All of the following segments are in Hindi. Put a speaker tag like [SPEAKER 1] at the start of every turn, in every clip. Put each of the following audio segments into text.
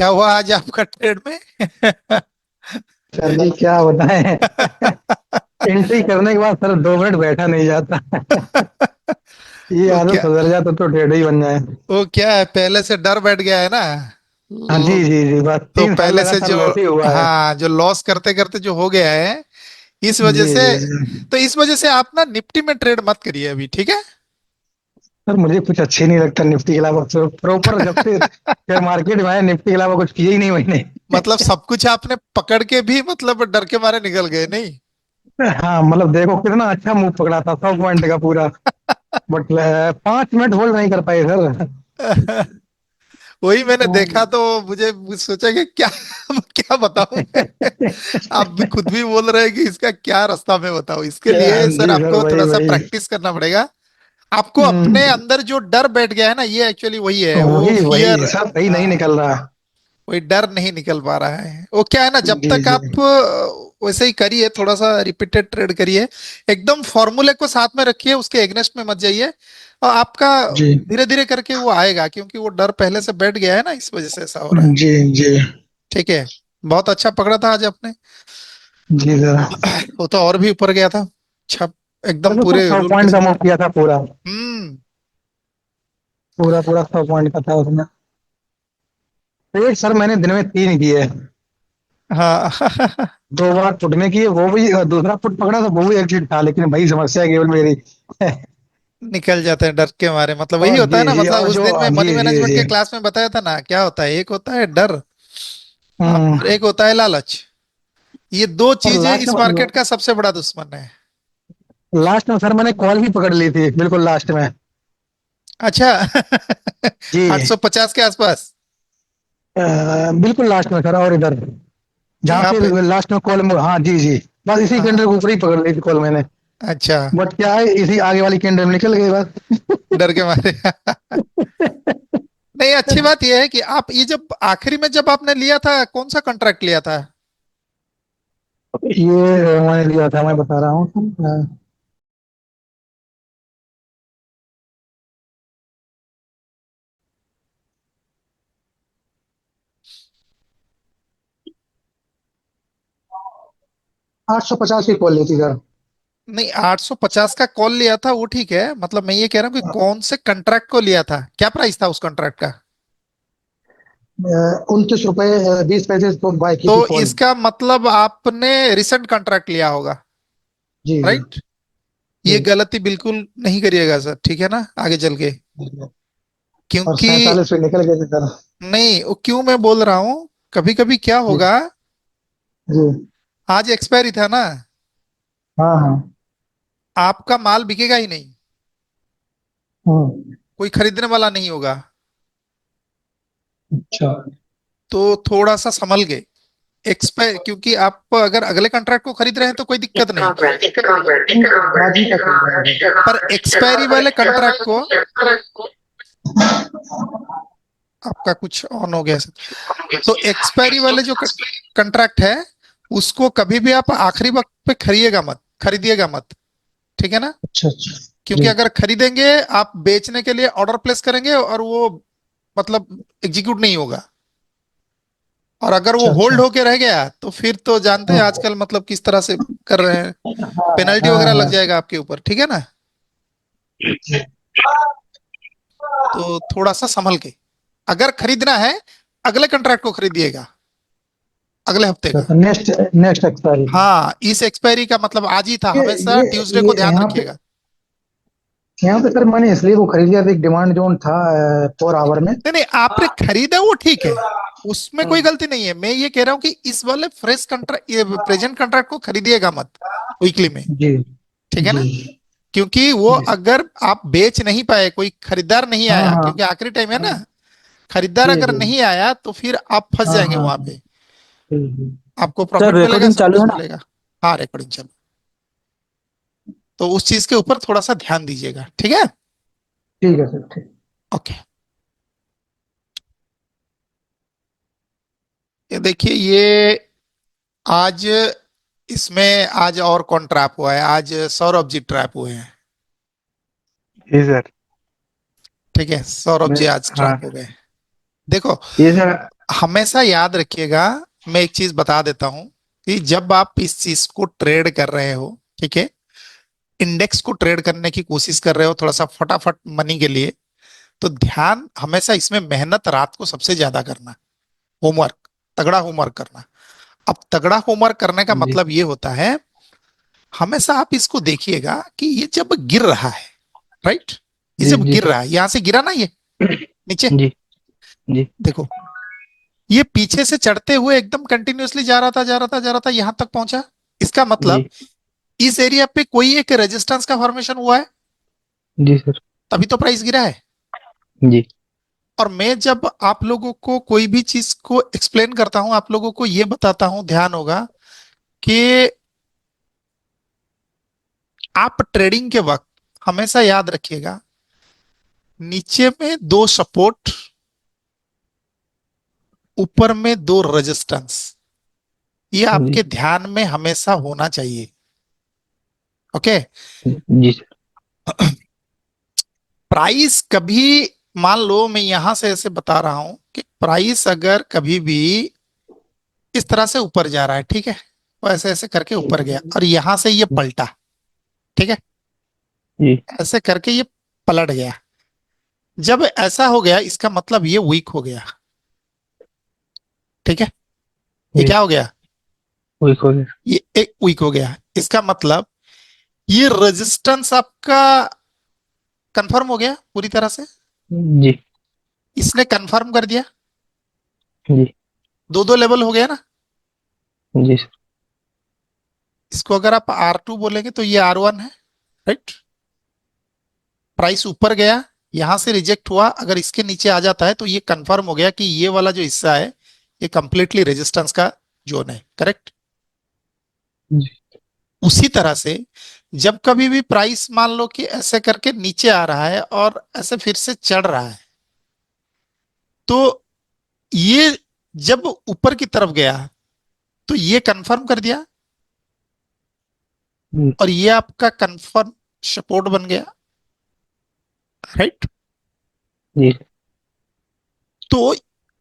[SPEAKER 1] क्या हुआ आज आपका ट्रेड में?
[SPEAKER 2] सर जी क्या बताएं। एंट्री करने के बाद सर 2 मिनट बैठा नहीं जाता। ये
[SPEAKER 1] वो
[SPEAKER 2] आदत
[SPEAKER 1] क्या
[SPEAKER 2] सुधर जाए तो ट्रेड ही बन जाए।
[SPEAKER 1] वो क्या है, पहले से डर बैठ गया है ना।
[SPEAKER 2] हाँ जी
[SPEAKER 1] ल-
[SPEAKER 2] जी जी, बस
[SPEAKER 1] तो
[SPEAKER 2] 3 साल
[SPEAKER 1] पहले से
[SPEAKER 2] लगातार
[SPEAKER 1] जो,
[SPEAKER 2] वैसे ही हुआ है।
[SPEAKER 1] हाँ, जो लॉस करते करते जो हो गया है, इस वजह
[SPEAKER 2] जी
[SPEAKER 1] से।
[SPEAKER 2] जी जी।
[SPEAKER 1] तो इस वजह से आप ना निफ्टी में ट्रेड मत करिए अभी, ठीक है?
[SPEAKER 2] सर मुझे कुछ अच्छे नहीं लगता निफ्टी के अलावा, प्रॉपर जब से शेयर मार्केट में आया निफ्टी के अलावा कुछ किया ही नहीं मैंने।
[SPEAKER 1] मतलब सब कुछ आपने पकड़ के भी मतलब डर के मारे निकल गए नहीं?
[SPEAKER 2] हाँ मतलब देखो कितना अच्छा मूव पकड़ा था 100 पॉइंट का पूरा। बट 5 मिनट होल्ड नहीं कर पाए सर।
[SPEAKER 1] वही मैंने देखा तो मुझे सोचा कि क्या क्या बताऊं मैं। आप भी खुद भी बोल रहे हैं कि इसका क्या रास्ता मैं बताऊं। इसके लिए सर
[SPEAKER 2] जी सर
[SPEAKER 1] आपको
[SPEAKER 2] वही
[SPEAKER 1] थोड़ा सा
[SPEAKER 2] वही।
[SPEAKER 1] प्रैक्टिस करना पड़ेगा। आपको अपने
[SPEAKER 2] हम्म,
[SPEAKER 1] अंदर जो डर बैठ गया है ना, ये एक्चुअली वही है, वो
[SPEAKER 2] वही वही
[SPEAKER 1] फियर।
[SPEAKER 2] सर सही नहीं
[SPEAKER 1] हाँ,
[SPEAKER 2] निकल रहा।
[SPEAKER 1] वही डर नहीं निकल पा रहा है। वो क्या है ना, जब
[SPEAKER 2] जी
[SPEAKER 1] तक
[SPEAKER 2] जी
[SPEAKER 1] आप वैसे ही करिए, थोड़ा सा रिपीटेड ट्रेड करिए, एकदम फॉर्मूले को साथ में रखिए, उसके एग्नेस्ट में मत जाइए, और आपका
[SPEAKER 2] जी
[SPEAKER 1] धीरे धीरे करके वो आएगा, क्योंकि वो डर पहले से बैठ गया है ना, इस वजह से ऐसा हो रहा है।
[SPEAKER 2] जी जी
[SPEAKER 1] ठीक है। बहुत अच्छा पकड़ा था आज आपने।
[SPEAKER 2] जी सर।
[SPEAKER 1] वो तो और भी ऊपर गया था, छप, एकदम
[SPEAKER 2] चलो सर
[SPEAKER 1] पूरे
[SPEAKER 2] सौ
[SPEAKER 1] रूल के
[SPEAKER 2] पॉइंट का
[SPEAKER 1] साथ।
[SPEAKER 2] मूव किया था पूरा।
[SPEAKER 1] हम्म।
[SPEAKER 2] पूरा पूरा 100 पॉइंट का था उसमें। एक सर मैंने दिन में 3 किए।
[SPEAKER 1] हाँ।
[SPEAKER 2] 2 बार फुट में किए, वो भी दूसरा फुट पकड़ा तो वो भी एग्जिट था, लेकिन भाई समस्या केवल मेरी।
[SPEAKER 1] निकल जाते हैं डर के मारे, मतलब वही
[SPEAKER 2] और
[SPEAKER 1] होता है
[SPEAKER 2] जी
[SPEAKER 1] ना,
[SPEAKER 2] जी
[SPEAKER 1] मतलब
[SPEAKER 2] और
[SPEAKER 1] उस
[SPEAKER 2] जो
[SPEAKER 1] दिन में मनी
[SPEAKER 2] जी जी
[SPEAKER 1] मैनेजमेंट
[SPEAKER 2] जी।
[SPEAKER 1] के क्लास में बताया था ना, क्या होता है, एक होता है डर
[SPEAKER 2] हम्म।
[SPEAKER 1] और एक होता है लालच। ये दो
[SPEAKER 2] और
[SPEAKER 1] चीजें इस मार्केट का सबसे बड़ा दुश्मन है।
[SPEAKER 2] लास्ट में सर मैंने कॉल भी पकड़ ली थी बिल्कुल लास्ट में।
[SPEAKER 1] अच्छा।
[SPEAKER 2] जी
[SPEAKER 1] 850 के आसपास।
[SPEAKER 2] बिल्कुल लास्ट में सर, और इधर
[SPEAKER 1] नहीं
[SPEAKER 2] जहाँ
[SPEAKER 1] आप।
[SPEAKER 2] पे लास्ट में कॉल में, हाँ जी जी। बस इसी
[SPEAKER 1] हाँ,
[SPEAKER 2] कैंडल के ऊपर ही पकड़ ली थी कॉल मैंने।
[SPEAKER 1] अच्छा।
[SPEAKER 2] बट क्या है, इसी आगे वाली कैंडल में निकल गई बस।
[SPEAKER 1] डर के मारे। नहीं, अच्छी बात यह है कि आप ये जब आखिरी में जब आपने लिया था, कौन सा कॉन्ट्रैक्ट लिया था?
[SPEAKER 2] ये मैंने लिया था, मैं बता रहा हूँ। 850 की कॉल ली थी सर।
[SPEAKER 1] नहीं, 850 का कॉल लिया था वो ठीक है, मतलब मैं ये कह रहा हूँ कि कौन से कॉन्ट्रैक्ट को लिया था, क्या प्राइस था उस कॉन्ट्रैक्ट का?
[SPEAKER 2] 29 रुपए 20 पैसे तो बाय की थी
[SPEAKER 1] तो
[SPEAKER 2] कॉल।
[SPEAKER 1] इसका मतलब आपने रिसेंट कॉन्ट्रैक्ट लिया होगा,
[SPEAKER 2] जी जी
[SPEAKER 1] राइट? ये
[SPEAKER 2] जी
[SPEAKER 1] गलती बिल्कुल नहीं करिएगा सर, ठीक है ना, आगे चल के।
[SPEAKER 2] जी। और
[SPEAKER 1] क्योंकि
[SPEAKER 2] 47 पे निकल गए थे सर।
[SPEAKER 1] नहीं, वो क्यों मैं बोल रहा हूँ, कभी कभी क्या
[SPEAKER 2] जी
[SPEAKER 1] होगा,
[SPEAKER 2] जी।
[SPEAKER 1] आज एक्सपायरी था ना,
[SPEAKER 2] हाँ हाँ।
[SPEAKER 1] आपका माल बिकेगा ही नहीं,
[SPEAKER 2] हम्म।
[SPEAKER 1] कोई खरीदने वाला नहीं होगा।
[SPEAKER 2] अच्छा।
[SPEAKER 1] तो थोड़ा सा संभल गए, एक्सपायर, क्योंकि आप अगर अगले कॉन्ट्रैक्ट को खरीद रहे हैं तो कोई दिक्कत नहीं,
[SPEAKER 2] आज ही का चल रहा है।
[SPEAKER 1] पर एक्सपायरी वाले कॉन्ट्रैक्ट को, आपका कुछ ऑन हो गया सर, तो एक्सपायरी वाले जो कॉन्ट्रैक्ट है, उसको कभी भी आप आखिरी वक्त पे खरीदिएगा मत, ठीक है ना?
[SPEAKER 2] अच्छा अच्छा।
[SPEAKER 1] क्योंकि
[SPEAKER 2] जी।
[SPEAKER 1] अगर खरीदेंगे, आप बेचने के लिए ऑर्डर प्लेस करेंगे और वो मतलब एग्जीक्यूट नहीं होगा, और अगर वो
[SPEAKER 2] अच्छा
[SPEAKER 1] होल्ड
[SPEAKER 2] अच्छा।
[SPEAKER 1] होके रह गया तो फिर तो जानते हैं
[SPEAKER 2] हाँ
[SPEAKER 1] आजकल मतलब किस तरह से कर रहे हैं,
[SPEAKER 2] हाँ
[SPEAKER 1] पेनल्टी
[SPEAKER 2] हाँ
[SPEAKER 1] वगैरह लग
[SPEAKER 2] हाँ।
[SPEAKER 1] जाएगा आपके ऊपर, ठीक है ना? तो थोड़ा सा संभल के, अगर खरीदना है, अगले कॉन्ट्रैक्ट को खरीदिएगा, अगले हफ्ते का।
[SPEAKER 2] Next next expiry.
[SPEAKER 1] हाँ, इस एक्सपायरी का मतलब आज ही था,
[SPEAKER 2] ये
[SPEAKER 1] हमेशा
[SPEAKER 2] ये
[SPEAKER 1] ट्यूसडे को
[SPEAKER 2] ये
[SPEAKER 1] ध्यान रखिएगा।
[SPEAKER 2] यहाँ पे सर मैंने इसलिए वो खरीद लिया था, एक डिमांड जोन था 4 आवर में।
[SPEAKER 1] नहीं नहीं, आपने खरीदा वो ठीक है, उसमें कोई
[SPEAKER 2] हम्म,
[SPEAKER 1] गलती नहीं है। मैं ये कह रहा हूँ कि इस वाले फ्रेश कॉन्ट्रैक्ट, ये प्रेजेंट कॉन्ट्रैक्ट को खरीदिएगा मत वीकली में,
[SPEAKER 2] जी
[SPEAKER 1] ठीक है
[SPEAKER 2] जी
[SPEAKER 1] ना? क्योंकि वो
[SPEAKER 2] जी।
[SPEAKER 1] अगर आप बेच नहीं पाए, कोई खरीदार नहीं
[SPEAKER 2] हाँ
[SPEAKER 1] आया,
[SPEAKER 2] हाँ
[SPEAKER 1] क्योंकि आखिरी टाइम है ना,
[SPEAKER 2] हाँ।
[SPEAKER 1] खरीदार
[SPEAKER 2] जी
[SPEAKER 1] अगर
[SPEAKER 2] जी।
[SPEAKER 1] नहीं आया तो फिर आप फंस
[SPEAKER 2] हाँ
[SPEAKER 1] जाएंगे
[SPEAKER 2] हाँ
[SPEAKER 1] वहां
[SPEAKER 2] हाँ।
[SPEAKER 1] पे।
[SPEAKER 2] जी जी।
[SPEAKER 1] आपको
[SPEAKER 2] सर
[SPEAKER 1] प्रॉफिट मिलेगा,
[SPEAKER 2] रिकॉर्डिंग
[SPEAKER 1] सब
[SPEAKER 2] चालू
[SPEAKER 1] कुछ
[SPEAKER 2] है ना?
[SPEAKER 1] मिलेगा। हाँ, रिकॉर्डिंग चल। तो उस चीज के ऊपर थोड़ा सा ध्यान दीजिएगा, ठीक है?
[SPEAKER 2] ठीक है सर ठीक।
[SPEAKER 1] ओके। ये देखिए, ये आज, इसमें आज और कौन ट्रैप हुआ है, आज सौरभ जी ट्रैप हुए हैं।
[SPEAKER 2] जी सर।
[SPEAKER 1] ठीक है, सौरभ
[SPEAKER 2] मैं
[SPEAKER 1] जी आज
[SPEAKER 2] हाँ।
[SPEAKER 1] ट्रैप हो गए। देखो,
[SPEAKER 2] ये सर।
[SPEAKER 1] हमेशा याद रखिएगा, मैं एक चीज बता देता हूं कि जब आप इस चीज को ट्रेड कर रहे हो, ठीक है, इंडेक्स को ट्रेड करने की कोशिश कर रहे हो थोड़ा सा फटाफट मनी के लिए, तो ध्यान हमेशा इसमें मेहनत रात को सबसे ज्यादा करना, होमवर्क, तगड़ा होमवर्क करना। अब तगड़ा होमवर्क करने का
[SPEAKER 2] जी
[SPEAKER 1] मतलब ये होता है, हमेशा आप इसको देखिएगा कि ये जब गिर रहा है, राइट, ये
[SPEAKER 2] जी
[SPEAKER 1] जब
[SPEAKER 2] जी
[SPEAKER 1] गिर
[SPEAKER 2] सर।
[SPEAKER 1] रहा है, यहां से गिरा ना ये नीचे,
[SPEAKER 2] जी जी
[SPEAKER 1] देखो, ये पीछे से चढ़ते हुए एकदम कंटिन्यूअसली जा रहा था, जा रहा था, जा रहा था, यहां तक पहुंचा। इसका मतलब
[SPEAKER 2] जी
[SPEAKER 1] इस एरिया पे कोई एक रेजिस्टेंस का फॉर्मेशन हुआ है,
[SPEAKER 2] जी सर।
[SPEAKER 1] तभी तो प्राइस गिरा है।
[SPEAKER 2] जी
[SPEAKER 1] और मैं जब आप लोगों को कोई भी चीज को एक्सप्लेन करता हूं, आप लोगों को ये बताता हूं, ध्यान होगा कि आप ट्रेडिंग के वक्त हमेशा याद रखिएगा, नीचे में दो सपोर्ट, ऊपर में दो रेजिस्टेंस, ये
[SPEAKER 2] जी
[SPEAKER 1] आपके ध्यान में हमेशा होना चाहिए। ओके।
[SPEAKER 2] जी सर।
[SPEAKER 1] प्राइस कभी, मान लो मैं यहां से ऐसे बता रहा हूं कि प्राइस अगर कभी भी इस तरह से ऊपर जा रहा है, ठीक है, वो ऐसे ऐसे करके ऊपर गया और यहां से ये पलटा, ठीक है,
[SPEAKER 2] जी
[SPEAKER 1] ऐसे करके ये पलट गया। जब ऐसा हो गया इसका मतलब ये वीक हो गया, ठीक है, ये
[SPEAKER 2] जी
[SPEAKER 1] क्या हो गया,
[SPEAKER 2] वही हो गया।
[SPEAKER 1] ये एक वीक हो गया। इसका मतलब ये रेजिस्टेंस आपका कंफर्म हो गया पूरी तरह से,
[SPEAKER 2] जी
[SPEAKER 1] इसने कंफर्म कर दिया,
[SPEAKER 2] जी
[SPEAKER 1] दो दो लेवल हो गया ना।
[SPEAKER 2] जी सर।
[SPEAKER 1] इसको अगर आप R2 बोलेंगे तो ये R1 है, राइट। प्राइस ऊपर गया, यहां से रिजेक्ट हुआ, अगर इसके नीचे आ जाता है तो ये कंफर्म हो गया कि ये वाला जो हिस्सा है ये कंप्लीटली रेजिस्टेंस का जोन है, करेक्ट।
[SPEAKER 2] जी
[SPEAKER 1] उसी तरह से जब कभी भी प्राइस मान लो कि ऐसे करके नीचे आ रहा है और ऐसे फिर से चढ़ रहा है, तो ये जब ऊपर की तरफ गया तो ये कंफर्म कर दिया और ये आपका कंफर्म सपोर्ट बन गया, राइट।
[SPEAKER 2] जी
[SPEAKER 1] तो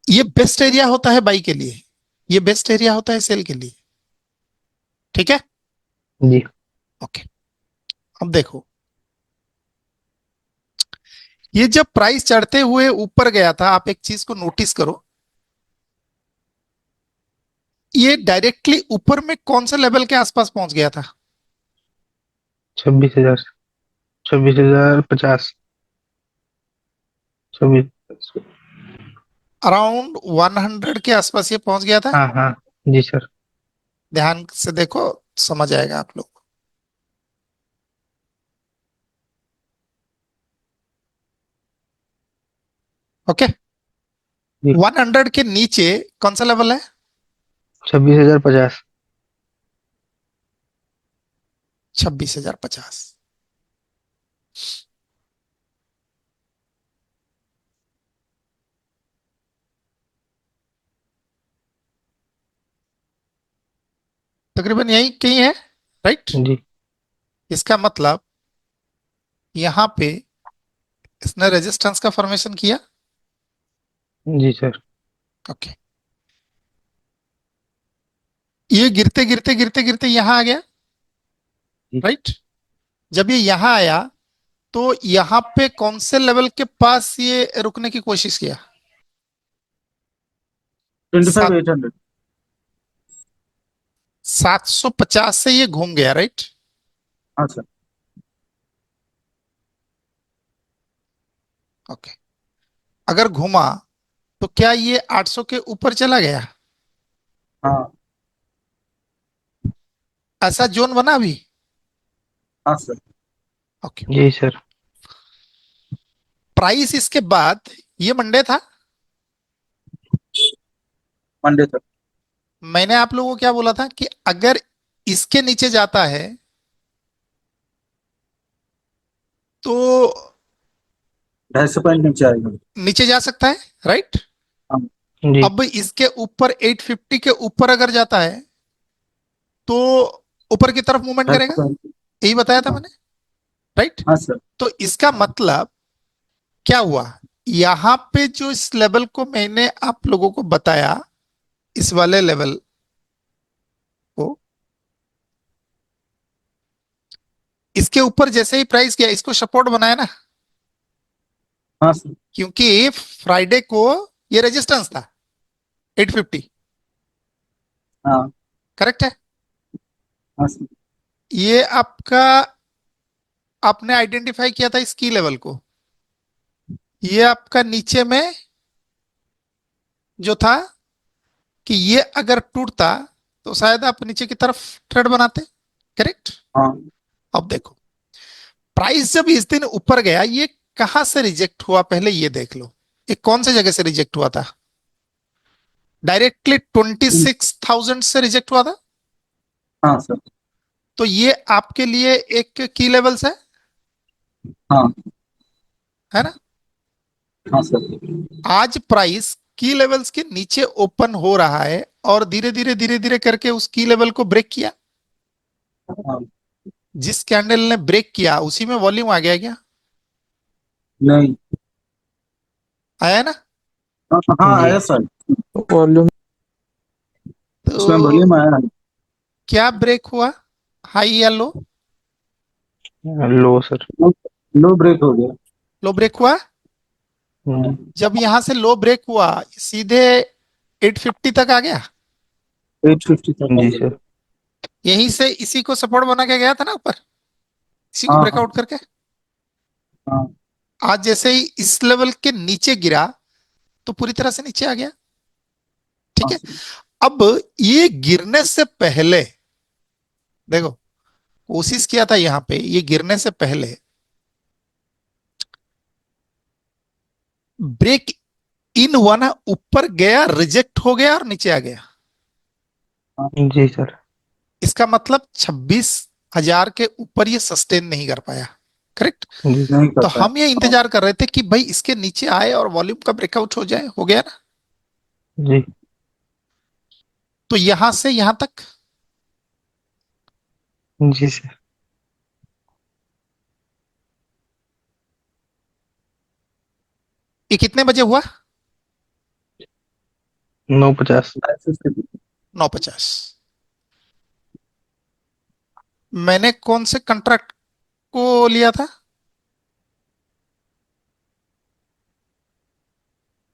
[SPEAKER 1] ये बेस्ट एरिया होता है बाई के लिए, ये बेस्ट एरिया होता है सेल के लिए, ठीक है।
[SPEAKER 2] जी
[SPEAKER 1] ओके। अब देखो, ये जब प्राइस चढ़ते हुए ऊपर गया था, आप एक चीज को नोटिस करो, ये डायरेक्टली ऊपर में कौन से लेवल के आसपास पहुंच गया था,
[SPEAKER 2] 26,000। 26,050। 26।
[SPEAKER 1] अराउंड 100 के आसपास ये पहुंच गया था।
[SPEAKER 2] हाँ हाँ। जी सर।
[SPEAKER 1] ध्यान से देखो, समझ आएगा आप लोग। ओके।
[SPEAKER 2] जी
[SPEAKER 1] 100 के नीचे कौन सा लेवल है,
[SPEAKER 2] 26,050।
[SPEAKER 1] 26,050। तकरीबन यही कहीं है, राइट।
[SPEAKER 2] जी
[SPEAKER 1] इसका मतलब यहां पे इसने रेजिस्टेंस का फॉर्मेशन किया।
[SPEAKER 2] जी सर।
[SPEAKER 1] ओके। ये गिरते गिरते गिरते गिरते यहां आ गया,
[SPEAKER 2] जी
[SPEAKER 1] राइट। जब ये यहां आया तो यहां पे कौन से लेवल के पास ये रुकने की कोशिश किया,
[SPEAKER 3] 25
[SPEAKER 1] सात
[SPEAKER 3] 800।
[SPEAKER 1] 750 से ये घूम गया, राइट।
[SPEAKER 3] हाँ सर।
[SPEAKER 1] ओके। अगर घूमा तो क्या ये 800 के ऊपर चला गया,
[SPEAKER 3] हाँ
[SPEAKER 1] ऐसा जोन बना अभी।
[SPEAKER 3] हाँ सर।
[SPEAKER 1] ओके।
[SPEAKER 2] जी सर।
[SPEAKER 1] प्राइस इसके बाद, ये मंडे था,
[SPEAKER 3] मंडे तक।
[SPEAKER 1] मैंने आप लोगों को क्या बोला था कि अगर इसके नीचे जाता है तो
[SPEAKER 3] 250 पॉइंट नीचे आएगा।
[SPEAKER 1] नीचे जा सकता है, राइट।
[SPEAKER 3] हाँ।
[SPEAKER 2] जी
[SPEAKER 1] अब इसके ऊपर 850 के ऊपर अगर जाता है तो ऊपर की तरफ मूवमेंट
[SPEAKER 3] 250
[SPEAKER 1] करेगा,
[SPEAKER 3] पॉइंट।
[SPEAKER 1] यही बताया था
[SPEAKER 3] हाँ
[SPEAKER 1] मैंने, राइट।
[SPEAKER 3] हाँ सर।
[SPEAKER 1] तो इसका मतलब क्या हुआ, यहां पे जो इस लेवल को मैंने आप लोगों को बताया, इस वाले लेवल को, इसके ऊपर जैसे ही प्राइस गया इसको सपोर्ट बनाया ना,
[SPEAKER 3] हाँ सर।
[SPEAKER 1] क्योंकि फ्राइडे को ये रेजिस्टेंस था 850।
[SPEAKER 3] हाँ।
[SPEAKER 1] करेक्ट है?
[SPEAKER 3] हाँ सर।
[SPEAKER 1] ये आपका, आपने आइडेंटिफाई किया था इस की लेवल को, ये आपका नीचे में जो था कि ये अगर टूटता तो शायद आप नीचे की तरफ ट्रेड बनाते। करेक्ट?
[SPEAKER 3] हाँ।
[SPEAKER 1] अब देखो, प्राइस जब इस दिन ऊपर गया, ये कहां से रिजेक्ट हुआ पहले ये देख लो। ये कौन से जगह से रिजेक्ट हुआ था? डायरेक्टली 26,000 से रिजेक्ट हुआ था।
[SPEAKER 3] हाँ सर।
[SPEAKER 1] तो ये आपके लिए एक की लेवल्स है
[SPEAKER 3] हाँ।
[SPEAKER 1] है ना?
[SPEAKER 3] हाँ सर।
[SPEAKER 1] आज प्राइस की लेवल्स के नीचे ओपन हो रहा है और धीरे धीरे करके उस की लेवल को ब्रेक किया।
[SPEAKER 3] हाँ।
[SPEAKER 1] जिस कैंडल ने ब्रेक किया उसी में वॉल्यूम आ गया क्या?
[SPEAKER 3] नहीं।
[SPEAKER 1] आया है ना?
[SPEAKER 3] हाँ हाँ,
[SPEAKER 2] जी।
[SPEAKER 3] आया सर।
[SPEAKER 2] वॉल्यूम
[SPEAKER 3] उसमें
[SPEAKER 1] तो
[SPEAKER 3] वॉल्यूम आया है।
[SPEAKER 1] क्या ब्रेक हुआ, हाई या लो?
[SPEAKER 2] लो सर।
[SPEAKER 3] लो ब्रेक हो गया।
[SPEAKER 1] लो ब्रेक हुआ।
[SPEAKER 2] जी
[SPEAKER 1] जब यहां से लो ब्रेक हुआ सीधे 850 तक आ गया।
[SPEAKER 3] 850 तक आ
[SPEAKER 2] जी
[SPEAKER 3] गया।
[SPEAKER 2] सर।
[SPEAKER 1] यहीं से इसी को सपोर्ट बना के गया था ना ऊपर, इसी को
[SPEAKER 3] हाँ हाँ।
[SPEAKER 1] ब्रेकआउट करके।
[SPEAKER 3] हाँ।
[SPEAKER 1] आज जैसे ही इस लेवल के नीचे गिरा तो पूरी तरह से नीचे आ गया। ठीक
[SPEAKER 3] हाँ
[SPEAKER 1] है?
[SPEAKER 3] सर।
[SPEAKER 1] अब ये गिरने से पहले देखो, कोशिश किया था यहां पे, ये गिरने से पहले ब्रेक इन हुआ ना, ऊपर गया, रिजेक्ट हो गया और नीचे आ गया।
[SPEAKER 3] हाँ।
[SPEAKER 2] जी सर।
[SPEAKER 1] इसका मतलब 26,000 के ऊपर ये सस्टेन नहीं कर पाया। करेक्ट?
[SPEAKER 2] जी
[SPEAKER 3] नहीं
[SPEAKER 1] तो
[SPEAKER 3] करता है।
[SPEAKER 1] हम ये इंतजार कर रहे थे कि भाई इसके नीचे आए और वॉल्यूम का ब्रेकआउट हो जाए। हो गया ना?
[SPEAKER 2] जी।
[SPEAKER 1] तो यहां से यहां तक
[SPEAKER 2] जी सर।
[SPEAKER 1] ये कितने बजे हुआ?
[SPEAKER 2] 9:50।
[SPEAKER 1] 9:50। मैंने कौन से कंट्रैक्ट को लिया था?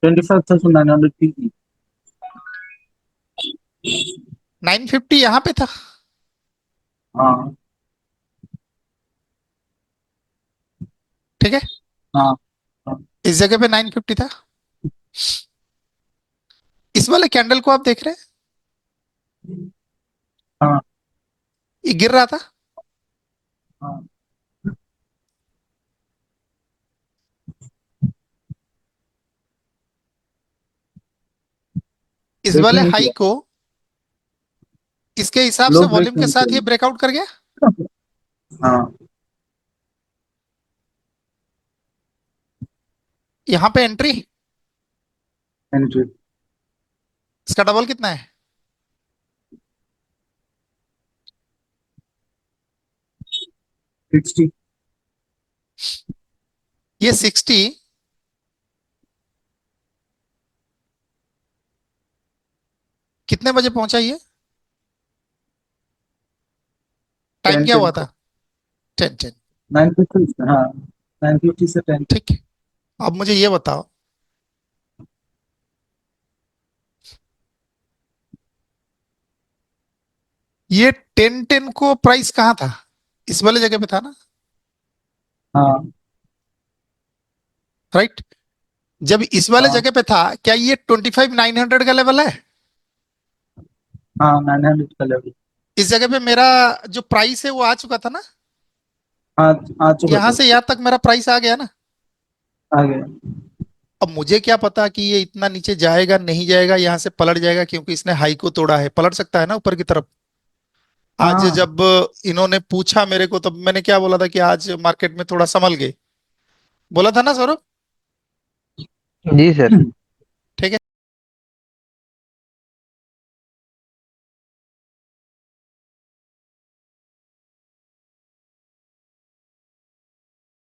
[SPEAKER 3] 25,900 की।
[SPEAKER 1] 950 यहां पे था।
[SPEAKER 3] हाँ।
[SPEAKER 1] ठीक है?
[SPEAKER 3] हाँ। हाँ।
[SPEAKER 1] इस जगह पे 950 था। इस वाले कैंडल को आप देख रहे हैं,
[SPEAKER 3] हाँ।
[SPEAKER 1] ये गिर रहा था।
[SPEAKER 3] हाँ।
[SPEAKER 1] इस
[SPEAKER 3] ब्रेक
[SPEAKER 1] वाले
[SPEAKER 3] नहीं
[SPEAKER 1] हाई
[SPEAKER 3] किया।
[SPEAKER 1] को इसके हिसाब
[SPEAKER 3] लो
[SPEAKER 1] से
[SPEAKER 3] ब्रेक
[SPEAKER 1] वॉल्यूम के
[SPEAKER 3] नहीं
[SPEAKER 1] साथ ये
[SPEAKER 3] किया।
[SPEAKER 1] ब्रेकआउट कर गया।
[SPEAKER 3] हाँ।
[SPEAKER 1] यहां पे एंट्री,
[SPEAKER 3] एंट्री।
[SPEAKER 1] इसका डबल कितना है?
[SPEAKER 3] 60।
[SPEAKER 1] ये 60 कितने बजे पहुंचा ये? टाइम
[SPEAKER 3] 10
[SPEAKER 1] क्या
[SPEAKER 3] 10
[SPEAKER 1] हुआ था? 10:10।
[SPEAKER 3] 950। हाँ। 950 से 10।
[SPEAKER 1] ठीक है, अब मुझे ये बताओ, ये 10:10 को प्राइस कहाँ था? इस वाले जगह पे था ना?
[SPEAKER 3] हाँ।
[SPEAKER 1] राइट? जब इस वाले
[SPEAKER 3] हाँ।
[SPEAKER 1] जगह पे था, क्या ये 25,900 का लेवल है?
[SPEAKER 3] हाँ, 900 का लेवल।
[SPEAKER 1] इस जगह पे मेरा जो प्राइस है वो आ चुका था ना?
[SPEAKER 3] हाँ, आ चुका
[SPEAKER 1] यहां
[SPEAKER 3] था।
[SPEAKER 1] से यहां तक मेरा प्राइस आ गया ना?
[SPEAKER 3] आ गया।
[SPEAKER 1] अब मुझे क्या पता कि ये इतना नीचे जाएगा नहीं जाएगा, यहां से पलट जाएगा, क्योंकि इसने हाई को तोड़ा है, पलट सकता है ना ऊपर की तरफ। आज
[SPEAKER 3] हाँ।
[SPEAKER 1] जब इन्होंने पूछा मेरे को, तब मैंने क्या बोला था कि आज मार्केट में थोड़ा संभल गए, बोला था ना सौरभ?
[SPEAKER 2] जी सर।